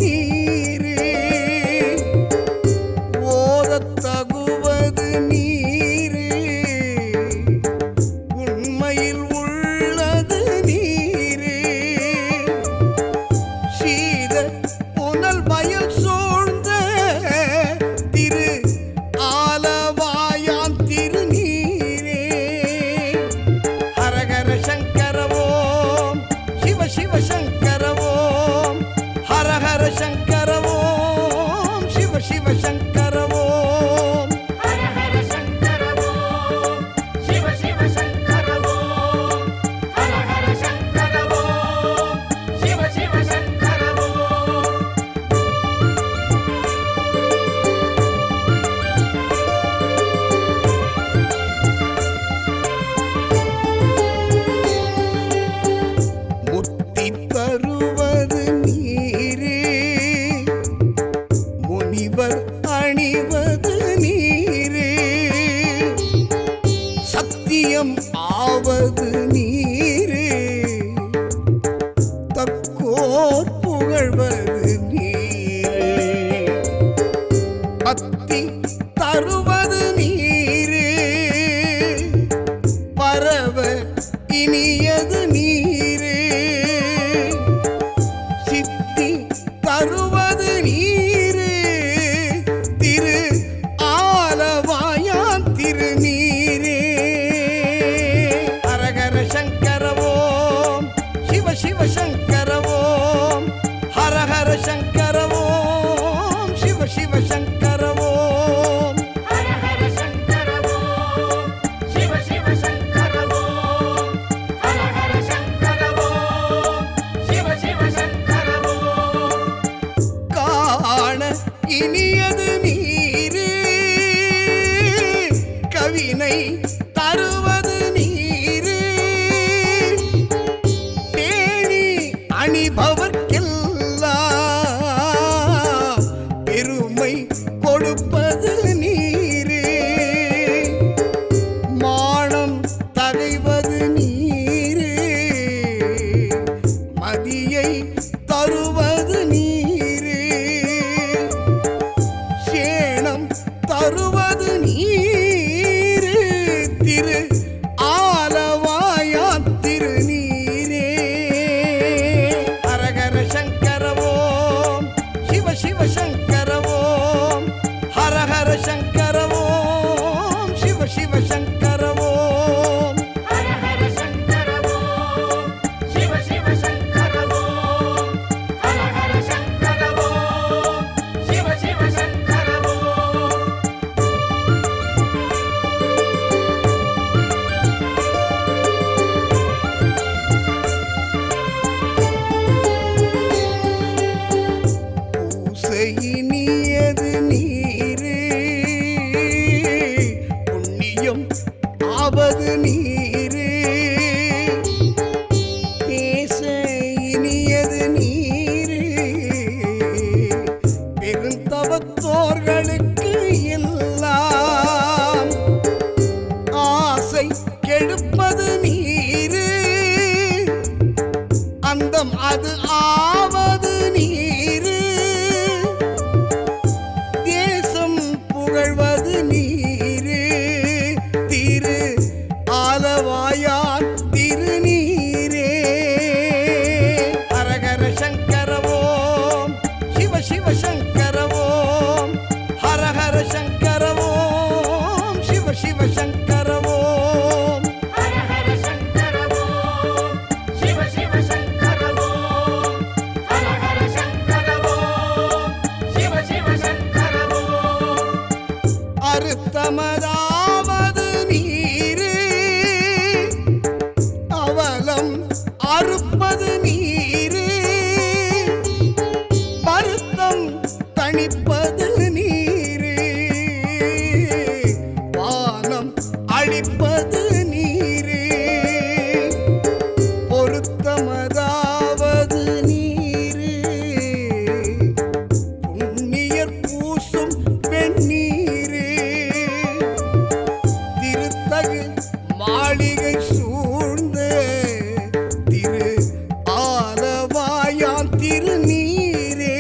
நீரே ஓதத்தகுவது நீரே உண்மையில் உள்ளது நீரே சீத புனல் வயல் சூழ்ந்த திரு ஆலவாயான் திருநீரே ஹரஹர சங்கர ஓம் சிவ சிவ சங்கர ஓம் ஹரஹர சங்கர ஓம் சிவ சிவ சங்கர ஓம் ஹரஹர சங்கர ஓம் சிவ சிவ சங்கர ஓம் ஹரஹர சங்கர ஓம் சிவ சிவ சங்கர ஓம் முத்தி தருவது நீரே முனிவர் அணிவது நீரே சத்தியம் ஆவது நீரே தக்கோர் புகழ்வது நீரே பக்தி தருவது நீரே பரவ இனியது நீரே சித்தி தருவது நீரே திரு ஆலவாயான் திருநீரே ஹரஹர சங்கர ஓம் சிவ சிவ சங்கர ஓம் ஹரஹர சங்கர ஓம் சிவ சிவ சங்கர ஓம் ஹரஹர சங்கர ஓம் சிவ சிவ சங்கர ஓம் ஹரஹர சங்கர ஓம் சிவ சிவ சங்கர ஓம் காண இனியது நீரே கவினை தருவது நீரே தேனி அணிபவர்க்கெல்லாம் பெருமை கொடுப்பது நீரே மானம் தகைவது நீரே மதியை தருவது நீரே சேணம் தருவது நீரே திரு ஆலவாயான் திருநீரே ஹரஹர சங்கர ஓம் சிவ சிவ சங்கர ஓம் ஹரஹர சங்கர ஓம் சிவ சிவ சங்கர ஓம் ஹரஹர சங்கர ஓம் சிவ சிவ சங்கர ஓம் ஹரஹர சங்கர ஓம் சிவ சிவ சங்கர ஓம் பூசையினியது நீரே புண்ணியம் ஆவது நீரே பேச இனியது நீரே பெருந்தவத்தோர்களுக்கு எல்லாம் ஆசை கெடுப்பது நீரே அந்தம் அது ஆவது நீரே தேசம் புகழ்வது நீரே திரு ஆலவாயான் திருநீரே ஹரஹர சங்கர ஓம் சிவ சிவ சங்கர ஓம் ஹரஹர சங்கர ஓம் சிவ சிவ சங்கர ஓம் ஹரஹர சங்கர ஓம் சிவ சிவ சங்கர ஓம் ஹரஹர சங்கர ஓம் சிவ சிவ சங்கர ஓம் அறுத்தமதாவது நீரே அவலம் அறுப்பது நீரே வருத்தம் தணிப்பது நீரே வானம் அழிப்பது நீரே பொருத்தமதாவது நீரே புண்ணியர் பூசும் வெண்ணீரே திருத்தகு மாளிகை சூழ்ந்த திரு ஆலவாயான் திருநீரே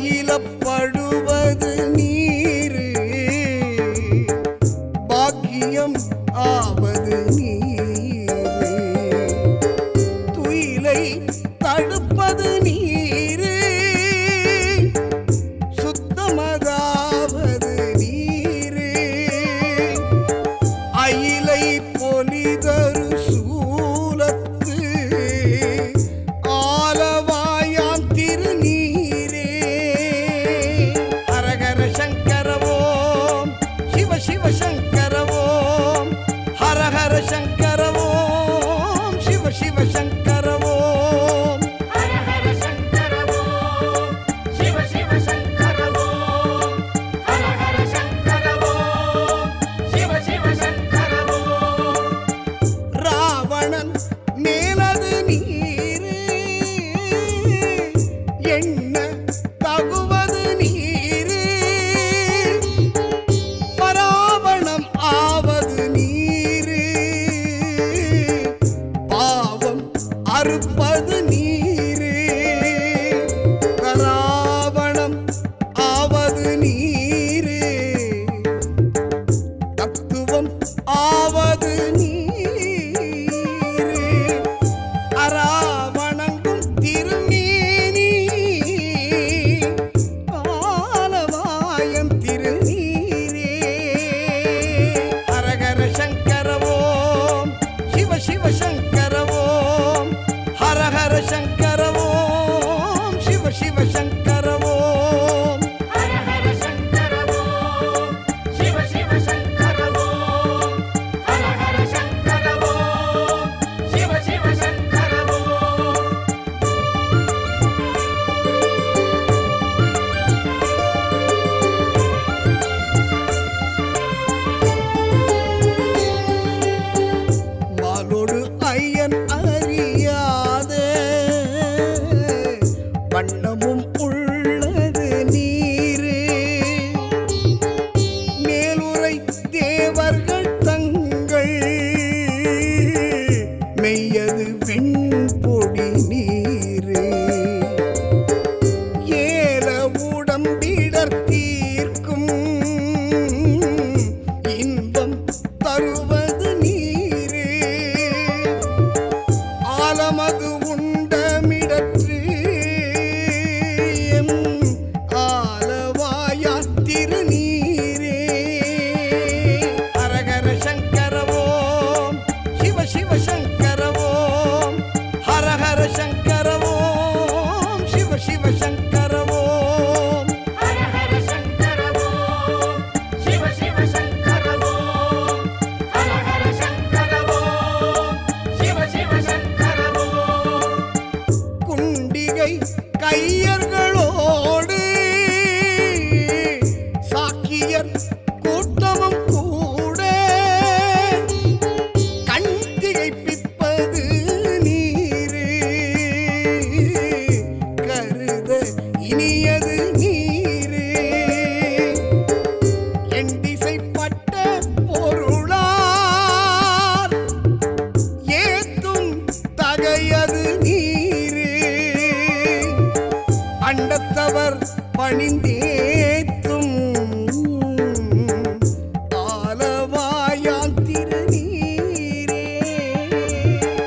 பயிலப்படுவது நீரு, பாக்கியம் ஆவது நீரு, துயிலை தடுப்பது நீரு, சுத்தமதாவது நீரு, அயிலை பொலிதரு சூலத்து ஆலவாயாம் திருநீரே. ஹரஹர சங்கர ஓம் சிவ சிவ சங்கர ஓம், ஹரஹர சங்கர ஓம் சிவ சிவ சங்கர ஓம். ஹர ஹர சங்கர ஓம் சிவ சிவ சங்கர ஓம், ஹர ஹர சங்கர ஓம் சிவ சிவ சங்கர ஓம். ராவணன் மேலது நீரு, எண்ண தகுவது நீரு, பராவணம் ஆவது நீரு, பாவம் அறுப்பது நீரு, பராவணம் ஆவது நீரு, தத்துவம் ஆவது நீரு, அராவணங்கும் திருமேனி ஆலவாயம் திருநீரே. ஹரஹர சங்கர ஓம் சிவ சிவ சங்கர ஓம், ஹரஹர சங்கர ஓம் சிவ சிவ சங்கர ஓம். ஹர ஹர சங்கர ஓம் சிவ சிவ சங்கர ஓம், ஹர ஹர சங்கர ஓம் சிவ சிவ சங்கர ஓம். மாலோடு ஐயன் அறியாத வண்ணமும் உள்ளது நீரு, மேலுரை தேவர்கள் தங்கள் மெய்யது வெண்பொடி நீரு, ஏல உடம்பிடர் தீர்க்கும் இன்பம் தருவது நீரு, ஆலமது உண்டமிடற்று எம் ஆலவாயா திருநீரே. ஹரஹர சங்கர ஓம் சிவ சிவ சங்கர ஓம், ஹரஹர சங்கர ஓம் சிவ சிவ சங்கர ஓம். ஹர ஹர சங்கர ஓம் சிவ சிவ சங்கர ஓம், ஹர ஹர சங்கர ஓம் சிவ சிவ சங்கர ஓம். குண்டிகை கையர்களோடு சாக்கியர் கூட்டமும் கூட கண் திகைப்பிப்பது நீரு, கருத இனியது நீரு, என் திசைப்பட்ட பொருளார் ஏத்தும் தகையது நீரு, அண்டத்தவர் பணிந்தேத்தும் ஆலவாயாம் திருநீரே.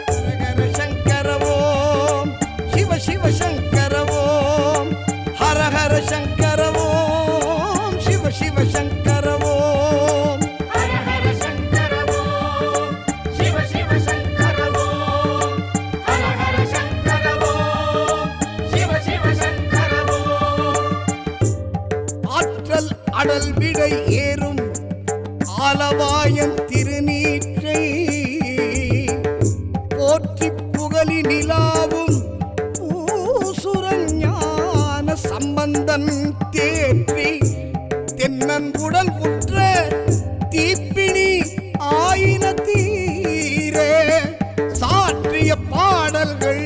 ஹரஹர சங்கர ஓம் சிவ சிவ சங்கர ஓம், ஹரஹர சங்கர ஓம் சிவ சிவ சங்கர ஓம். ஹர ஹர சங்கர ஓம் சிவ சிவ சங்கர ஓம், ஹர ஹர சங்கர ஓம் சிவ சிவ சங்கர ஓம். ஆற்றல் அடல் விடை ஏறும் ஆலவாயன் திருநீற்றை போற்றி புகழி நிலாவும் பூசுரஞான சம்பந்தன் தேற்றி தென்னன் உடல் உற்ற தீப்பிணி ஆயின தீரே, சாற்றிய பாடல்கள்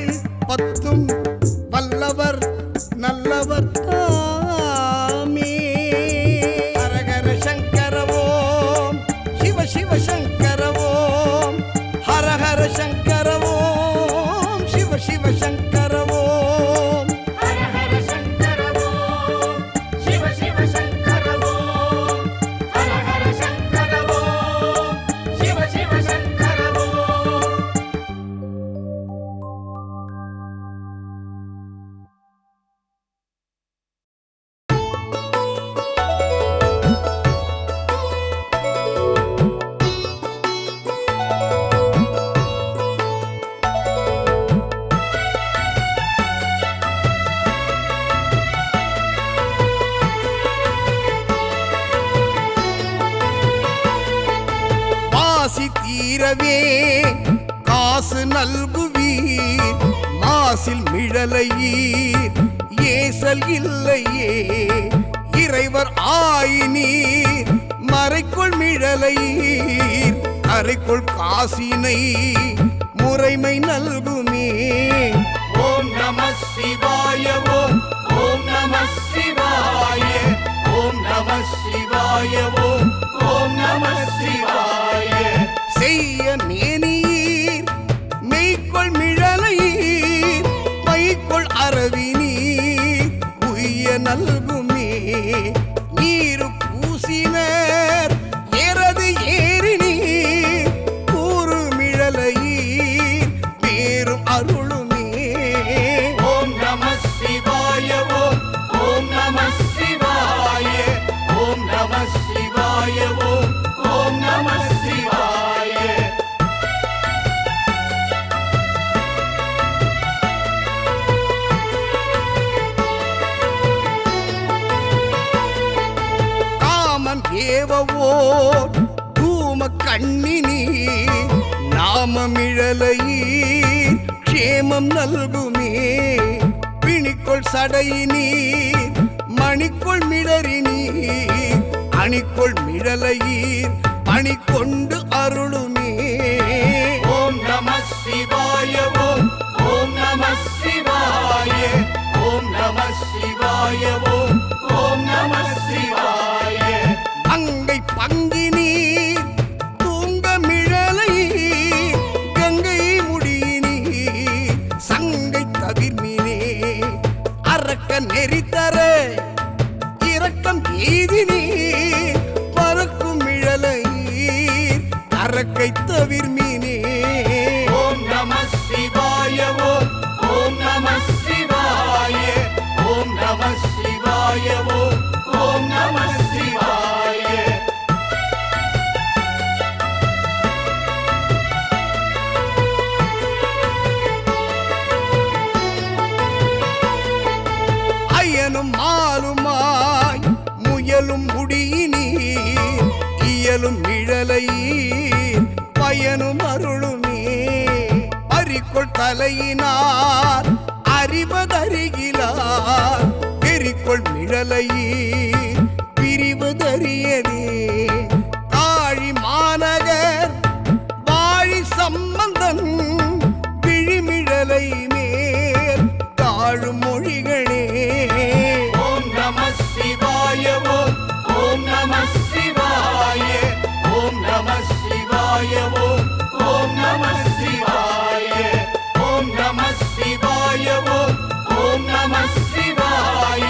பத்தும் வல்லவர் நல்லவர் தாமே. ஹரஹர சங்கர ஓம் சிவ சிவ சங்கர ஓம், ஹரஹர சங்கர ஓம் சிவ சிவ சங்கர ஓம். ஹர ஹர சங்கர ஓம் தவிரவே காசு நல்குவீர் மாசில் மிழலையீர் ஏசல் இல்லையே இறைவர் ஆயினீர் மறைக்குள் மிழலையீர் அறைக்குள் காசினை முறைமை நல்குமே. ஓம் நம சிவாய ஓம் ஓம் நம சிவாய ஓம் நம சிவாய ஓம் ஓம் நம சிவாய. செய்ய மேனீர் மெய்க்குள் மிழலையீர் மைக்குள் அரவினீர் உய்ய நல்குமே. நீரு பூசினர் ஏறது ஏறினீர் கூறு மிழலையீர் பேரும் அருளுமே. ஓம் நம சிவாய ஓம் ஓம் நம சிவாய ஓம் நம சிவாய ஓம் ஓம் நம சிவாய. காமன் ஏவவோ தூம கண்ணினீர் நாமமிழலையீர் க்ஷேமம் நல்குமே. பிணிக்குள் சடையினீர் மணிக்குள் மிடறினீர் அணிக்குள் மிழலையீர் பணி கொண்டு அருளுமே. ஓம் நம சிவாய ஓம் ஓம் நம சிவாய ஓம் நம சிவாய ஓம் ஓம் நம சிவாய. அங்கை பங்கினீர் தூங்க மிழலையீர் கங்கை முடியினீர் சங்கை தவிர்மினே அரக்க நெறித்தர இரக்கம் எய்தினீர் பறக்கும் மிழலையீர் அரக்கை தவிர்மினே. ஓம் நம சிவாய ஓம் ஓம் நம சிவாய ஓம் நம சிவாய ஓம் ஓம் நம சிவாய. அயனும் மாலுமாய் முயலும் முடியினீர் இயலும் மிழலையீர் பயனும் அருளுமே. பறிக்குள் தலையினார் அறிவதறிகிலார் பெரிக்குள் மிழலையீர் பிரிவதறியதே. காழி மாநகர் வாழி சம்பந்தன் விழிமிழலை மேல் தாழும் மொழிகளே. ஓம் நம சிவாய ஓம் ஓம் நம சிவாய ஓம் நம சிவாய ஓம் ஓம் நம சிவாய. ஓம் நம சிவாய ஓம் ஓம் நம சிவாய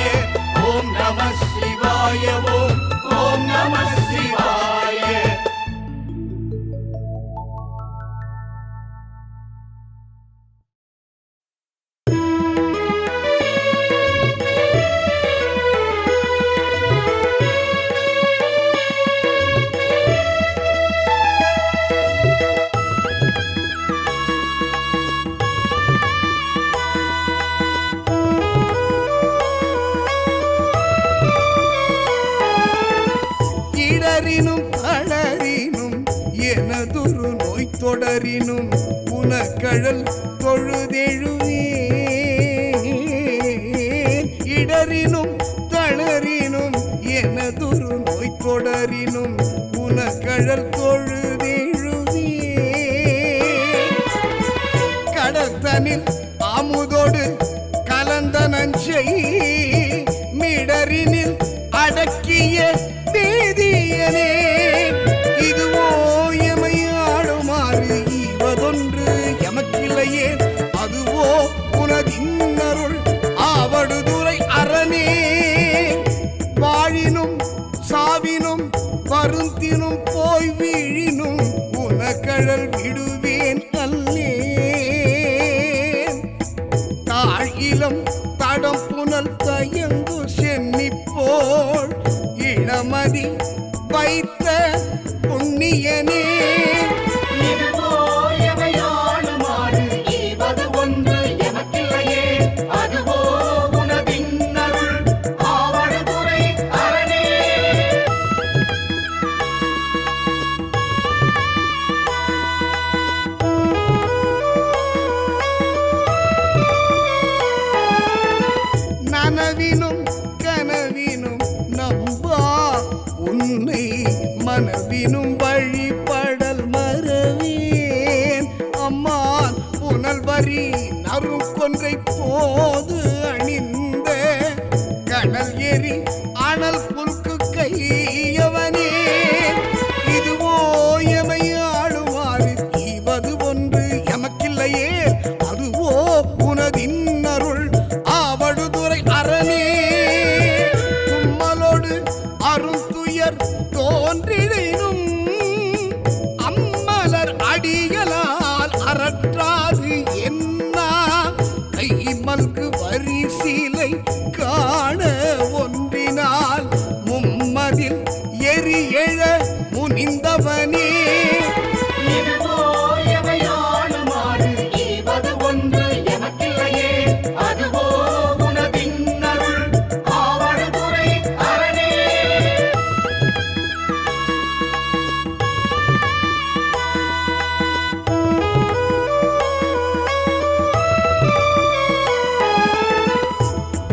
ஓம் நம சிவாய ஓம் ஓம் நம சிவாய. இடறினும் தளரினும் எனதொரு நோய் தொடரினும் புனக்கழல் தொழுதெழுவேன். இடறினும் தளரினும் எனதொரு நோய் தொடரினும் புனக்கழல் தொழுதெழுவேன். கடத்தனில் அமுதோடு கலந்த நஞ்சை மிடரினில் அடக்கிய வேதியனே. இதுவோ எமையாடுமாறு ஈவதொன்று எமக்கில்லையே அதுவோ உனதின்னருள் ஆவடுதுறை அரணே. வாழினும் சாவினும் வருந்தினும் போய் வீழினும் உனக்கழல் விடுவேன் அல்லேன். தாழிலம் தடம் புனல் தயங்கு சென்னிப்போள் இளமதி வைத்த புண்ணியனே. இதுவோ எமையாளுமாறு ஈவது ஒன்று எமக்கில்லையே அதுவோ உனதின்னருள் ஆவடுதுறை அரணே. எனினும் வழிபடல் மறவேன். அம்மான் புனல் வரி நறுக்கொன்றை போது அணிந்த கடல் எரி அனல் புல்கு கையவனே. இதுவோ எமை ஆளுமாறு ஈவது ஒன்று எமக்கில்லையே, அதுவோ உனதின் அருள் ஆவடுதுறை அரணே. தும்மலோடு அருந்துயர் தோன்றினும் அம்மலர் அடியலால் அறற்றாது என்னா. கை மல்கு வரி சீலை காண ஒன்றினால் மும்மதில் எரி எழ முனிந்தவனே. இதுவோ எமை ஆளுமாறு ஈவது ஒன்று எமக்கில்லையே, அதுவோ உனதின் அருள் ஆவடுதுறை அரணே.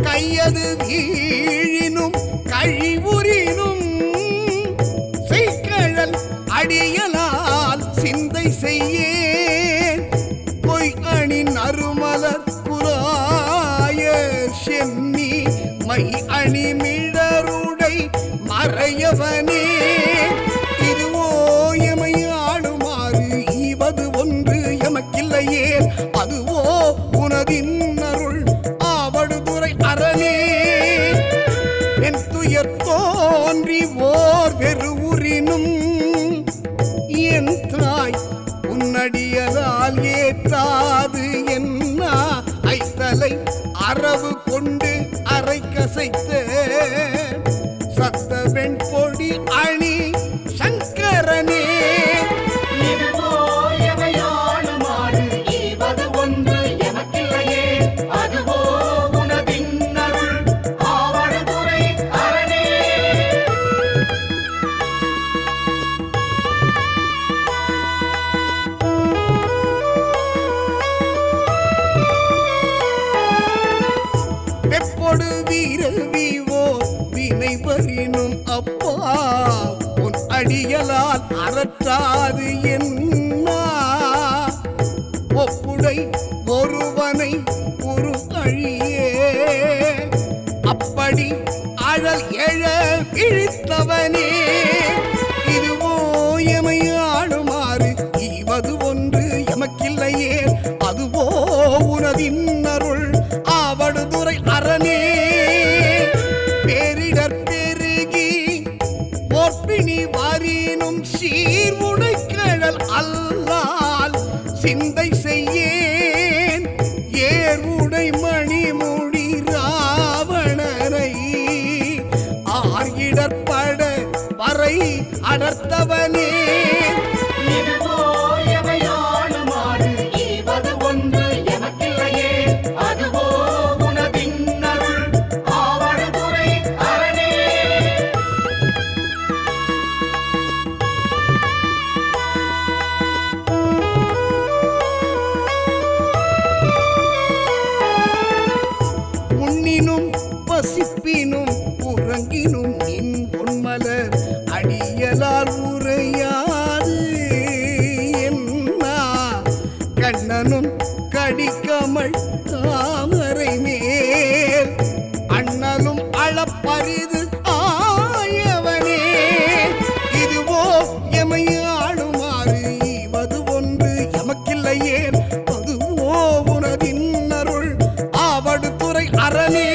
கையது வீழினும் கழிவுறினும் செய்கழல் அடியலால் சிந்தை செய்யேன். பொய் அணி நறுமலர் குலாய சென்னி மை அணி மிடருடை மறையவனே. இதுவோ எமை ஆளுமாறு ஈவது ஒன்று எமக்கில்லையே, அதுவோ உனதின் அருள் ஆவடுதுறை அரணே. என் துயர் தோன்றி ஓர் வெறுவுறினும் என் தாய் உன்னடியலால் ஏத்தாது என்னா. ஐத்தலை அரவு கொண்டு அரை கசைத்த சத்த வெண்பொடி அணி சங்கரனே. இதுவோ எமை ஆளுமாறு ஈவது ஒன்று எமக்கில்லையே, அதுவோ உனதின் அருள் ஆவடுதுறை அரணே. வெப்பொடு வீரவிவோ வினை வரினும் அப்பா உன் அடியலால் அறற்றாது என்னா. ஒப்புடை ஒருவனை ஒரு அழியே அப்படி அழல் எழ இழித்தவனே. இதுவோ எமை ஆளுமாறு ஈவது ஒன்று எமக்கில்லையே, அதுவோ உனதின் அருள் ஆவடுதுறை அரணே. பேரிடர் பெருகி போர்ப்பினி வாரினும் சீர்வுடை கழல் அல்லால் சிந்தை செய்யேன். ஏர்வுடை மணிமுடி ராவணனை ஆர்கிடற்பட வரை அடர்த்தவனே. இதுவோ எமை ஆளுமாறு ஈவது ஒன்று எமக்கில்லையே, அதுவோ உனதின் அருள் ஆவடுதுறை அரணே. உண்ணினும் பசிப்பினும் உறங்கினும் நின் பொன்மலர் அடியலால் உரையாது என்னா. கண்ணனும் கடிக்கமள் தாமரை மேல் அண்ணலும் அளப்பரிது ஆயவனே. இதுவோ எமை ஆளுமாறு ஈவது ஒன்று எமக்கில்லையே, அதுவோ உனதின் அருள் ஆவடுதுறை அரணே.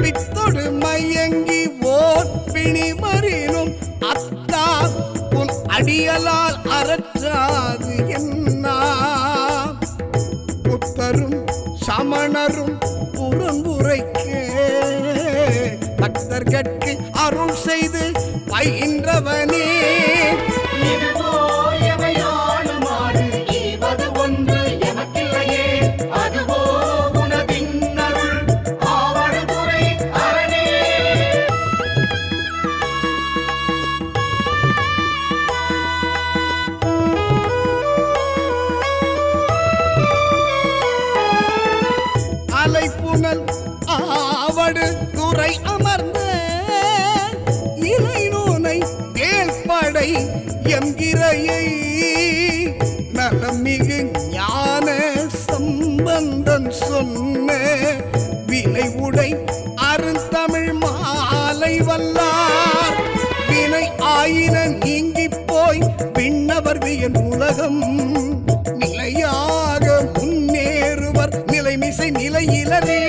பித்தொடு மயங்கி ஓர் பிணி மறினும் அத்தா உன் அடியலால் அறற்றாது என்னா. புத்தரும் சமணரும் புறம்புரைக்க பக்தர்கட்கு அருள் செய்து பயின்றவனே. இதுவோ எமை ஆளுமாறு ஈவது ஒன்று எமக்கில்லையே, அதுவோ உனதின் அருள் ஆவடுதுறை அரணே. அலைப்புனல் ஆவடு துறை அமர்ந்த இலை நூனை வேல் சம்பந்தன் சொன்ன வினை உடை அருந்தமிழ் மாலை வல்லார் வினை ஆயின நீங்கி போய் விண்ணவர் வியன் உலகம் நிலையாக முன்னேறுவர் நிலைமிசை நிலையிலரே.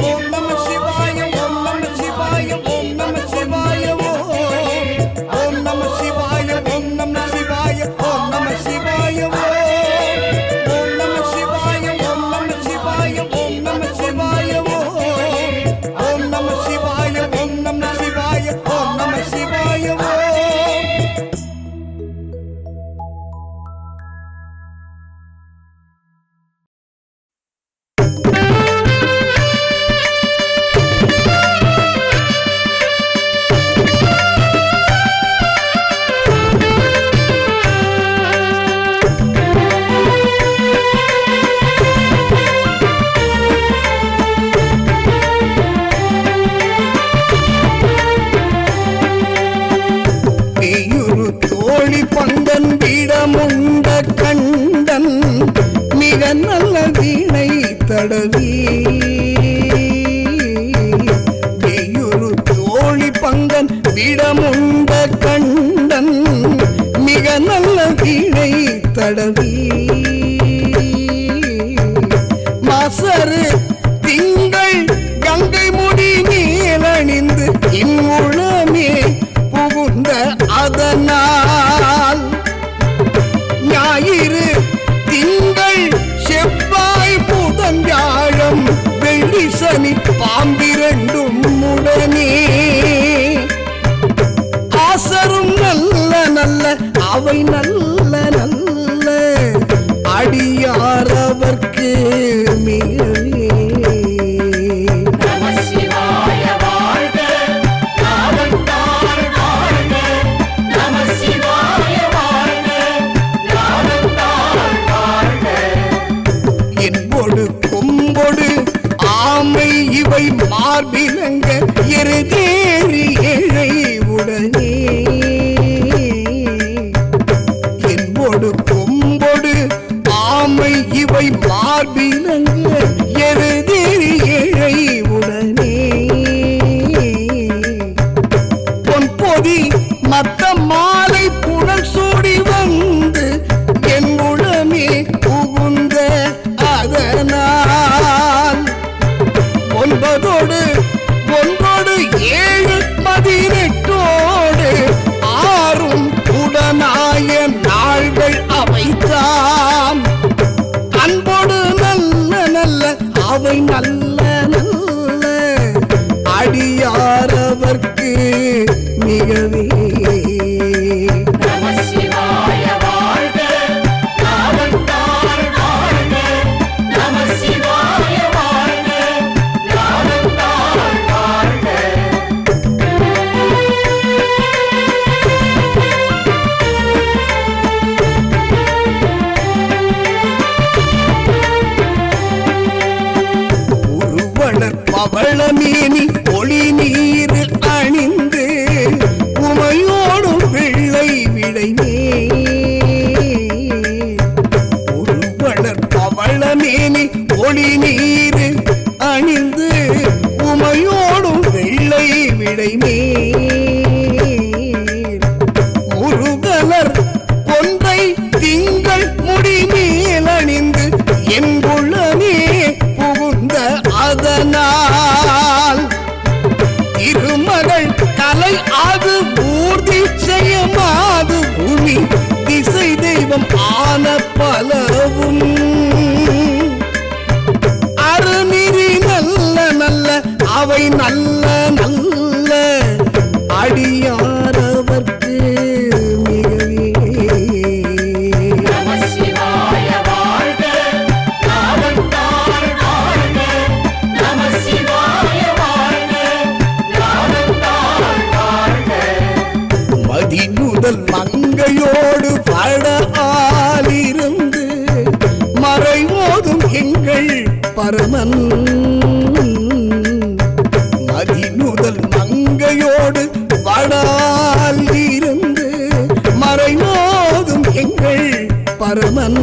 ஓம் நம சிவாய ஓம் நம சிவாய ஓம் நம சிவாய ஓம் நம சிவாய ஓம் நம சிவாய ஓம் நம சிவாய ஓம் நம சிவாய ஓம் நம சிவாய ஓம் நம சிவாய ஓம் நம சிவாய ஓம் நம சிவாய ஓம் நம சிவாய பங்கன் விடமுண்ட கண்டன் மிக நல்ல வீணை தடவி வெயுரு தோழி பங்கன் விடமுண்ட கண்டன் மிக நல்ல வீணை தடவி மாசரு திங்கள் கங்கை முடி மேலணிந்து இன்முழமே புகுந்த அதனால் ஞாயிறு திங்கள் செவ்வாய் புதன் வியாழம் வெள்ளி சனி பாம்பிரண்டும் உடனே ஆசரும் நல்ல நல்ல அவை நல்ல நல்ல அடியாரவர்க்கு மிகவே. கொம்பொடு ஆமை இவை மார்பிலங்க எருதேறி ஏழை உடனே என்போடு கொம்பொடு ஆமை இவை மார்பிலங்க எருதேறி ஏழை உடனே பொன்பொதி மத்த மாலை புனல் சூடி வந்து என் உடமே புகுந்த அதனால் ஒன்பதோடு ஒன்றோடு 7 18ஓடு 6 உடனாய நாள்கள் அவைத்தான் அன்போடு நல்ல நல்ல அவை நல்ல நல்ல அடியாரவர்க்கு மிகவே. பவளமேனி ஒளி நீர் அணிந்து உமையோடும் வெள்ளை விடைமே ஒருவளர் பவளமேனி ஒளி நீர் அணிந்து உமையோடும் வெள்ளை விடைமே முருகலர் கொன்றை திங்கள் முடி மேல் அணிந்து என் உள்ளமே புகுந்த அதனால் இருமகள் கலை அது ஊர்தி செய்யமாது பூமி திசை தெய்வம் ஆன பலவும் அருநெறி நல்ல நல்ல அவை நல்ல நல்ல அடியாரவர்க்கு மிகவே. மதிநுதல் மங்கையோடு பட ஆலிருந்து மறைவோதும் எங்கள் பரமன் மதிநுதல் மங்கையோடு படால் இருந்து மறைவோதும் எங்கள் பரமன்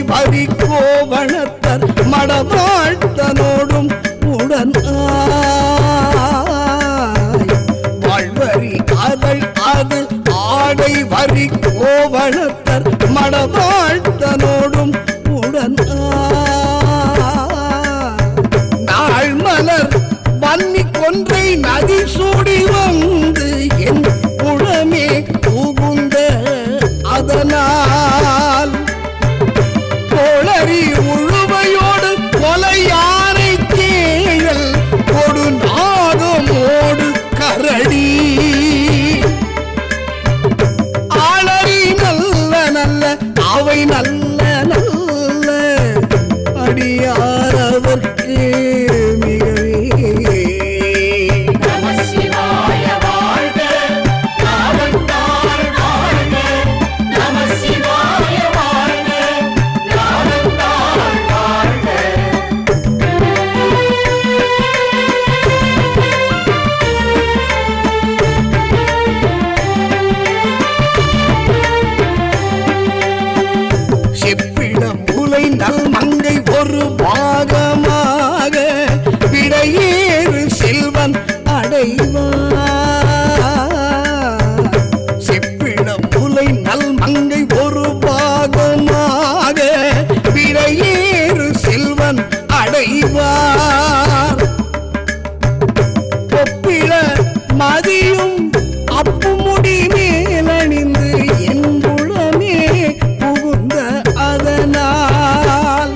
வரி கோவணத்தர் மடவாழ்த்தனோடும் உடன் வாழ்வரி அதழ் அது ஆடை வரி கோவணத்தர் மடவாழ்த்தனோடும் உடன் நாள் மலர் வன்னி கொன்றை நதி சூடி வந்து என் குளமே புகுந்த அதனால் கோளரி உழுவையோடு கொலையானை கேழல் கொடு நாகமோடு கரடி ஆளரி நல்ல நல்ல அவை நல்ல நல்ல அடியார் அவர்க்கு மிகவே நம சிவாய வாழ்க நாதந்தாள் வாழ்க நம சிவாய வாழ்க நாதந்தாள் வாழ்க செப்பிடம் முலை நல் மங்கை ஒரு பாகமாக விடையேறு செல்வன் அடைவார் செப்பிடம் முலை நல் மங்கை ஒரு பாகமாக விடையேறு செல்வன் அடைவார் ஒப்பிட மதியும் அப்புமுடி மேலணிந்து என் குளமே புகுந்த அதனால்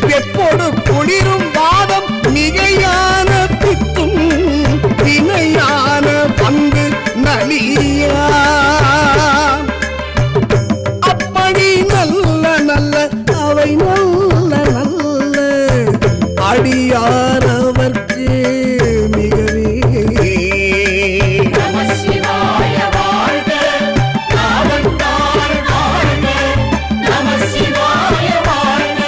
வெப்போடு குளிரும் வாதம் மிகையான பித்தும் வினையான பங்கு நலியா அப்படி நல்ல நல்ல அவை நல்ல நல்ல அடியார் அவர்க்கு மிகவே நம சிவாய வாழ்க நாதந்தாள் வாழ்க நம சிவாய வாழ்க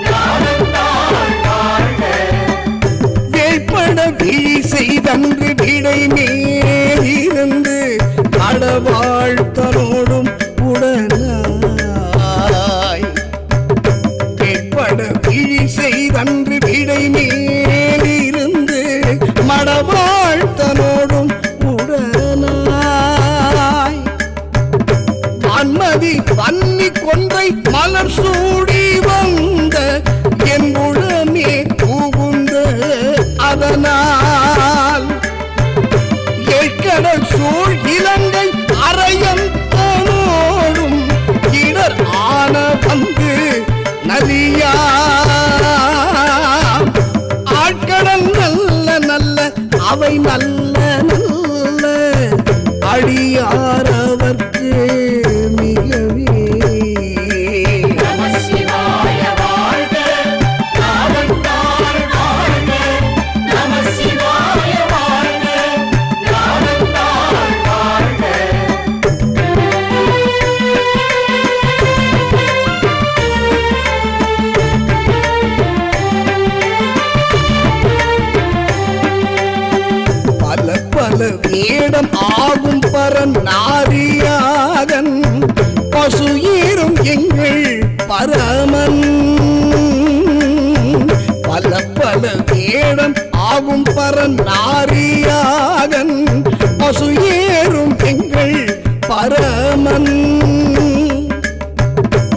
நாதந்தாள் வாழ்க வேட்பட விழி செய்தன்று விடை மேலிருந்து கடவாழ்த்தனோடும் உடனாய் வேட்பட விழி செய்தன்று விடை மேலிருந்து மடவாழ்த்தனோடும் உடனாய் வான்மதி வன்னி கொன்றை மலர் சூடி வந்த என் குளமே புகுந்த அதனால் ஏற்கடல் சூழ் இலங்கை அரையன் தனோடும் இடர் ஆன வந்து நலியா ஆட்கடல் நல்ல நல்ல அவை நல்ல நல்ல அடியார் அவர்க்கு மிகவே நம சிவாய வாழ்க நாதந்தாள் வாழ்க நம சிவாய வாழ்க நாதந்தாள் வாழ்க பல பல வேடம் ஆகும் பரன் நாரியாகன் பசு ஏறும் எங்கள் பரமன் பல பல வேடம் ஆகும் பரன் நாரியாகன் பசு ஏறும் எங்கள் பரமன்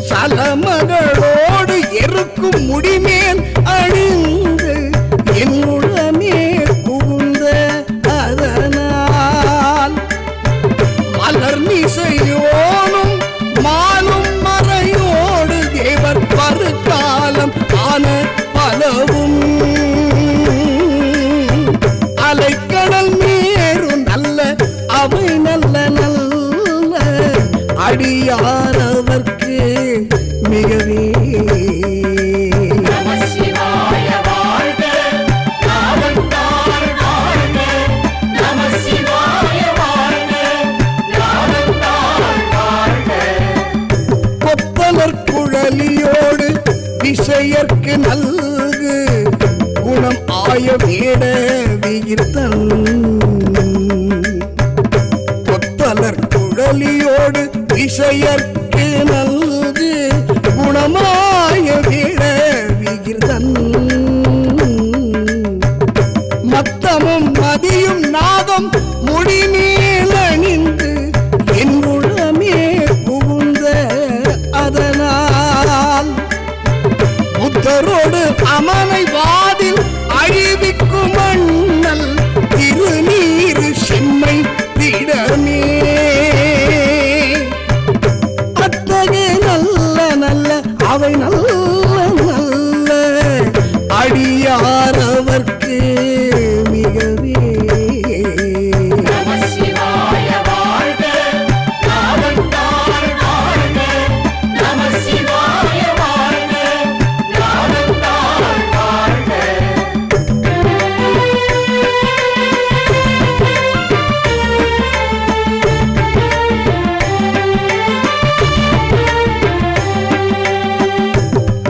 சலமகளோடு எருக்கும் முடிமேல் அணிந்து என் உளமே புகுந்த அதனால் மலர் மிசையோனும் மாலும் மறையோடு தேவர் பருக்காலம் ஆன பலவும் அலைக்கடல் மேரு நல்ல அவை நல்ல நல்ல அடியார் அவர்க்கு மிகவே நம சிவாய வாழ்க நாதந்தாள் வாழ்க நம சிவாய வாழ்க நாதந்தாள் வாழ்க கொத்தலர் குழலியோடு விசையர்க்கு நல்கு குணம் ஆய வேட விகிர்த்தன் கொத்தலர் குழலியோடு விசையர்க்கு நல்கு அவை நல்ல நல்ல அடியாரவர்க்கு மிகவே. நம சிவாய வாழ்க நாதந்தாள் வாழ்க. நம சிவாய வாழ்க நாதந்தாள் வாழ்க.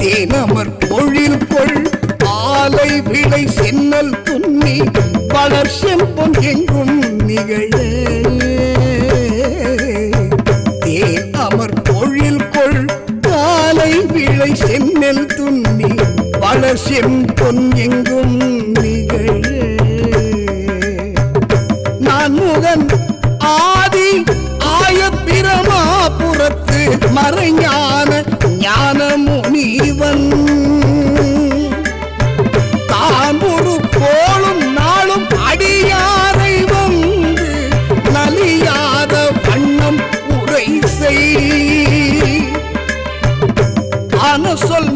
தேனமர் பொழில் கொள் ஆலை விளை சென்னல் துண்ணி வளர் செம்பொன் எங்கும் நிகழ. தேன் அமர் பொழில் கொள் ஆலை விளை சென்னல் துண்ணி வளர் செம்பொன் எங்கும் நிகழ. நான் முகன் ஆதி ஆய பிரமாபுரத்து மறைஞான ஞான முனிவன் தான் ஒரு கோளும் நாளும் அடியாரை வந்து நலியாத வண்ணம் உரை செய். ஆன சொல்